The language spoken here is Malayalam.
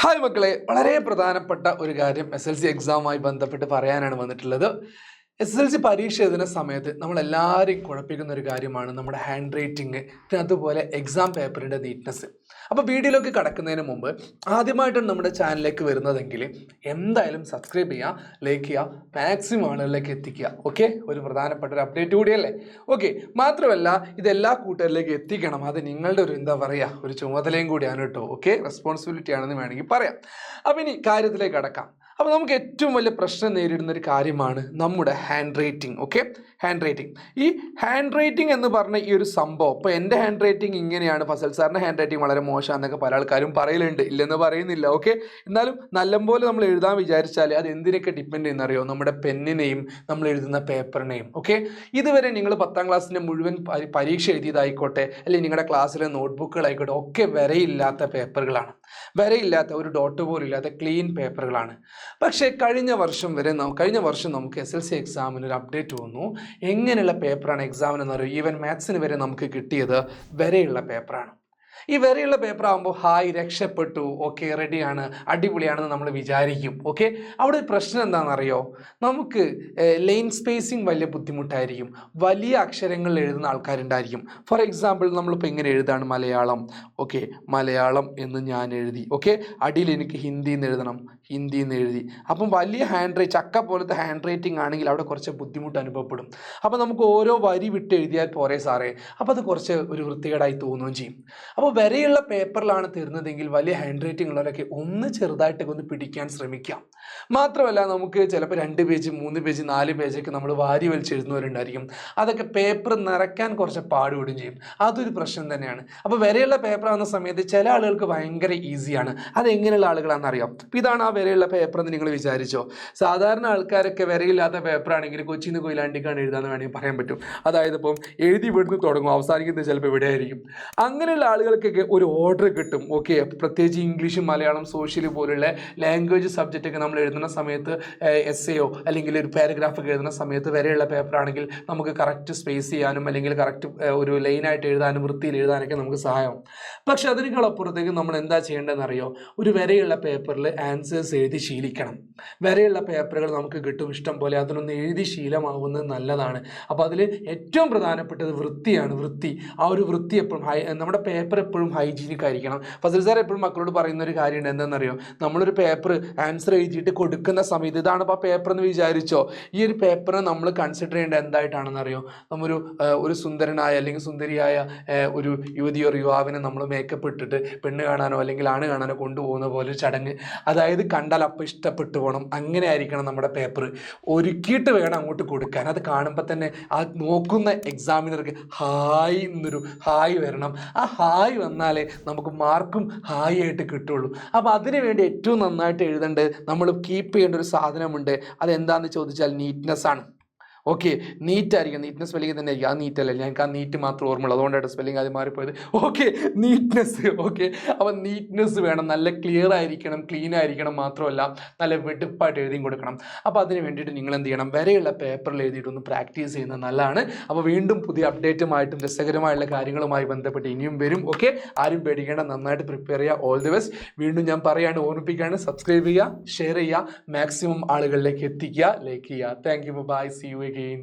ഹായ് മക്കളെ, വളരെ പ്രധാനപ്പെട്ട ഒരു കാര്യം SLC എക്സാമുമായി ബന്ധപ്പെട്ട് പറയാനാണ് വന്നിട്ടുള്ളത്. SLC പരീക്ഷ എഴുതുന്ന സമയത്ത് നമ്മളെല്ലാവരെയും കുഴപ്പിക്കുന്ന ഒരു കാര്യമാണ് നമ്മുടെ ഹാൻഡ് റൈറ്റിംഗ്, പിന്നെ അതുപോലെ എക്സാം പേപ്പറിൻ്റെ നീറ്റ്നെസ്. അപ്പോൾ വീഡിയോയിലേക്ക് കടക്കുന്നതിന് മുമ്പ് ആദ്യമായിട്ടാണ് നമ്മുടെ ചാനലിലേക്ക് വരുന്നതെങ്കിൽ എന്തായാലും സബ്സ്ക്രൈബ് ചെയ്യുക, ലൈക്ക് ചെയ്യുക, മാക്സിമം ആളുകളിലേക്ക് എത്തിക്കുക. ഓക്കെ, ഒരു പ്രധാനപ്പെട്ട ഒരു അപ്ഡേറ്റ് കൂടിയല്ലേ. ഓക്കെ, മാത്രമല്ല ഇതെല്ലാ കൂട്ടുകാരിലേക്ക് എത്തിക്കണം. അത് നിങ്ങളുടെ ഒരു ഒരു ചുമതലയും കൂടിയാണ് കേട്ടോ. ഓക്കെ, റെസ്പോൺസിബിലിറ്റി ആണെന്ന് വേണമെങ്കിൽ പറയാം. അപ്പം ഇനി കാര്യത്തിലേക്ക് കടക്കാം. അപ്പോൾ നമുക്ക് ഏറ്റവും വലിയ പ്രശ്നം നേരിടുന്ന ഒരു കാര്യമാണ് നമ്മുടെ hand writing. Okay, hand writing. ഈ ഹാൻഡ് റൈറ്റിംഗ് എന്ന് പറഞ്ഞ ഈ ഒരു സംഭവം, ഇപ്പോൾ എൻ്റെ ഹാൻഡ് റൈറ്റിംഗ് ഇങ്ങനെയാണ്, ഫസൽ സാറിൻ്റെ ഹാൻഡ് റൈറ്റിംഗ് വളരെ മോശമാണെന്നൊക്കെ പല ആൾക്കാരും പറയലുണ്ട്, ഇല്ലെന്ന് പറയുന്നില്ല. ഓക്കെ, എന്നാലും നല്ലപോലെ നമ്മൾ എഴുതാൻ വിചാരിച്ചാൽ അത് എന്തിനൊക്കെ ഡിപ്പെൻഡ് ചെയ്യുന്നറിയോ? നമ്മുടെ പെന്നിനെയും നമ്മൾ എഴുതുന്ന പേപ്പറിനെയും. ഓക്കെ, ഇതുവരെ നിങ്ങൾ 10ാം ക്ലാസ്സിൻ്റെ മുഴുവൻ പരീക്ഷ എഴുതിയതായിക്കോട്ടെ, അല്ലെങ്കിൽ നിങ്ങളുടെ ക്ലാസ്സിലെ നോട്ട്ബുക്കുകളായിക്കോട്ടെ, ഒക്കെ വരയില്ലാത്ത പേപ്പറുകളാണ്. വരയില്ലാത്ത, ഒരു ഡോട്ട് പോലും ഇല്ലാത്ത ക്ലീൻ പേപ്പറുകളാണ്. പക്ഷേ കഴിഞ്ഞ വർഷം നമുക്ക് SLC എക്സാമിന് ഒരു അപ്ഡേറ്റ് വന്നു. എങ്ങനെയുള്ള പേപ്പറാണ് എക്സാമിനെന്ന് അറിയും? ഈവൻ മാത്സിന് വരെ നമുക്ക് കിട്ടിയത് വരെയുള്ള പേപ്പറാണ്. ഈ വരെയുള്ള പേപ്പർ ആകുമ്പോൾ ഹായ് രക്ഷപ്പെട്ടു, ഓക്കെ റെഡിയാണ്, അടിപൊളിയാണെന്ന് നമ്മൾ വിചാരിക്കും. ഓക്കെ, അവിടെ ഒരു പ്രശ്നം എന്താണെന്നറിയോ? നമുക്ക് ലൈൻ സ്പേസിങ് വലിയ ബുദ്ധിമുട്ടായിരിക്കും. വലിയ അക്ഷരങ്ങളിൽ എഴുതുന്ന ആൾക്കാരുണ്ടായിരിക്കും. ഫോർ എക്സാമ്പിൾ നമ്മളിപ്പോൾ എങ്ങനെ എഴുതാണ്? മലയാളം. ഓക്കെ, മലയാളം എന്ന് ഞാൻ എഴുതി. ഓക്കെ, അടിയിൽ എനിക്ക് ഹിന്ദി എന്ന് എഴുതണം, ഹിന്ദി എന്ന് എഴുതി. അപ്പം വലിയ ഹാൻഡ് റൈറ്റ്, ചക്ക പോലത്തെ ഹാൻഡ് റൈറ്റിംഗ് ആണെങ്കിൽ അവിടെ കുറച്ച് ബുദ്ധിമുട്ട് അനുഭവപ്പെടും. അപ്പോൾ നമുക്ക് ഓരോ വരി വിട്ട് എഴുതിയാൽ പോരെ സാറേ, അപ്പോൾ അത് കുറച്ച് ഒരു വൃത്തികേടായി തോന്നുകയും ചെയ്യും. അപ്പോൾ വരെയുള്ള പേപ്പറിലാണ് തരുന്നതെങ്കിൽ വലിയ ഹാൻഡ് റൈറ്റിംഗ് ഉള്ളവരൊക്കെ ഒന്ന് ചെറുതായിട്ടൊക്കെ ഒന്ന് പിടിക്കാൻ ശ്രമിക്കാം. മാത്രമല്ല നമുക്ക് ചിലപ്പോൾ 2 പേജ് 3 പേജ് 4 പേജൊക്കെ നമ്മൾ വാരി വലിച്ചെഴുതുന്നവരുണ്ടായിരിക്കും. അതൊക്കെ പേപ്പർ നിറയ്ക്കാൻ കുറച്ച് പാടുപെടുകയും ചെയ്യും. അതൊരു പ്രശ്നം തന്നെയാണ്. അപ്പോൾ വരെയുള്ള പേപ്പർ ആവുന്ന സമയത്ത് ചില ആളുകൾക്ക് ഭയങ്കര ഈസിയാണ്. അതെങ്ങനെയുള്ള ആളുകളാണെന്നറിയാം. അപ്പോൾ ഇതാണ് ആ വരെയുള്ള പേപ്പർ എന്ന് നിങ്ങൾ വിചാരിച്ചോ? സാധാരണ ആൾക്കാരൊക്കെ വരെയില്ലാത്ത പേപ്പറാണെങ്കിൽ കൊച്ചിയിൽ നിന്ന് കൊയിലാണ്ടിക്കാണ് എഴുതാന്ന് വേണമെങ്കിൽ പറയാൻ പറ്റും. അതായത് ഇപ്പം എഴുതി ഇവിടുന്ന് തുടങ്ങും, അവസാനിക്കുന്നത് ചിലപ്പോൾ ഇവിടെ ആയിരിക്കും. അങ്ങനെയുള്ള ആളുകൾക്കൊക്കെ ഒരു ഓർഡർ കിട്ടും. ഓക്കെ, പ്രത്യേകിച്ച് ഇംഗ്ലീഷും മലയാളം സോഷ്യൽ പോലുള്ള ലാംഗ്വേജ് സബ്ജക്റ്റൊക്കെ നമ്മൾ എഴുതുന്ന സമയത്ത്, എസ്സേയോ അല്ലെങ്കിൽ ഒരു പാരഗ്രാഫൊക്കെ എഴുതുന്ന സമയത്ത് വരെയുള്ള പേപ്പറാണെങ്കിൽ നമുക്ക് കറക്റ്റ് സ്പേസ് ചെയ്യാനും അല്ലെങ്കിൽ കറക്റ്റ് ഒരു ലൈനായിട്ട് എഴുതാനും വൃത്തിയിൽ എഴുതാനൊക്കെ നമുക്ക് സഹായമാവും. പക്ഷെ അതിനേക്കാളപ്പുറത്തേക്ക് നമ്മൾ എന്താ ചെയ്യേണ്ടതെന്ന് അറിയോ? ഒരു വരെയുള്ള പേപ്പറിൽ ആൻസേഴ്സ് എഴുതി ശീലിക്കണം. വരെയുള്ള പേപ്പറുകൾ നമുക്ക് കിട്ടും ഇഷ്ടം പോലെ, അതിനൊന്ന് എഴുതി ശീലമാവുന്നത് നല്ലതാണ്. അപ്പോൾ അതിൽ ഏറ്റവും പ്രധാനപ്പെട്ടത് വൃത്തിയാണ്. വൃത്തി, ആ ഒരു വൃത്തി എപ്പോഴും നമ്മുടെ പേപ്പർ എപ്പോഴും ഹൈജീനിക് ആയിരിക്കണം. ഫസൽ സാർ എപ്പോഴും മക്കളോട് പറയുന്ന ഒരു കാര്യമുണ്ട്, എന്താണെന്നറിയോ? നമ്മളൊരു പേപ്പർ ആൻസർ എഴുതിയിട്ട് കൊടുക്കുന്ന സമയത്ത് ഇതാണ് ഇപ്പോൾ പേപ്പർ എന്ന് വിചാരിച്ചോ, ഈ ഒരു പേപ്പർ നമ്മൾ കൺസിഡർ ചെയ്യേണ്ട എന്തായിട്ടാണെന്നറിയോ? ഒരു സുന്ദരനായ അല്ലെങ്കിൽ സുന്ദരിയായ ഒരു യുവതിയോ യുവാവിനെ നമ്മൾ മേക്കപ്പ് ഇട്ടിട്ട് പെണ്ണ് കാണാനോ അല്ലെങ്കിൽ ആണ് കാണാനോ കൊണ്ടുപോകുന്ന പോലെ ഒരു ചടങ്ങ്. അതായത് കണ്ടാൽ അപ്പോൾ ഇഷ്ടപ്പെട്ടു പോകണം, അങ്ങനെ ആയിരിക്കണം നമ്മുടെ പേപ്പർ. ഒരുക്കിയിട്ട് വേണം അങ്ങോട്ട് കൊടുക്കാൻ. അത് കാണുമ്പോൾ തന്നെ ആ നോക്കുന്ന എക്സാമിനർക്ക് ഹായ് എന്നൊരു ഹായ് വരണം. ആ ഹായ് വന്നാലേ നമുക്ക് മാർക്കും ഹായ് ആയിട്ട് കിട്ടുള്ളൂ. അപ്പോൾ അതിനു വേണ്ടി ഏറ്റവും നന്നായിട്ട് എഴുതേണ്ടത്, നമ്മൾ കീപ്പ് ചെയ്യേണ്ട ഒരു സാധനമുണ്ട്. അതെന്താണെന്ന് ചോദിച്ചാൽ നീറ്റ്നെസ് ആണ്. ഓക്കെ, നീറ്റായിരിക്കും. നീറ്റ്നെസ് സ്പെല്ലിംഗ് തന്നെ ആയിരിക്കും. ആ നീറ്റല്ല, ഞങ്ങൾക്ക് ആ നീറ്റ് മാത്രം ഓർമ്മയുള്ളൂ, അതുകൊണ്ടാണ് സ്പെല്ലിംഗ് ആദ്യം മാറിപ്പോയത്. Okay, neatness. ഓക്കെ, അപ്പോൾ നീറ്റ്നെസ് വേണം, നല്ല ക്ലിയർ ആയിരിക്കണം, ക്ലീൻ ആയിരിക്കണം. മാത്രമല്ല നല്ല വെടുപ്പായിട്ട് എഴുതിയും കൊടുക്കണം. അപ്പോൾ അതിന് വേണ്ടിയിട്ട് നിങ്ങൾ എന്ത് ചെയ്യണം? വരെയുള്ള പേപ്പറിൽ എഴുതിയിട്ടൊന്ന് പ്രാക്ടീസ് ചെയ്യുന്നത് നല്ലതാണ്. അപ്പോൾ വീണ്ടും പുതിയ അപ്ഡേറ്റുമായിട്ടും രസകരമായുള്ള കാര്യങ്ങളുമായി ബന്ധപ്പെട്ട് ഇനിയും വരും. ഓക്കെ, ആരും പേടിക്കേണ്ട, നന്നായിട്ട് പ്രിപ്പയർ ചെയ്യുക. All the best. വീണ്ടും ഞാൻ പറയാണ്, ഓർമ്മിപ്പിക്കുകയാണ്, സബ്സ്ക്രൈബ് ചെയ്യുക, ഷെയർ ചെയ്യുക, മാക്സിമം ആളുകളിലേക്ക് എത്തിക്കുക, ലൈക്ക് ചെയ്യുക. Thank you, bye, see you again.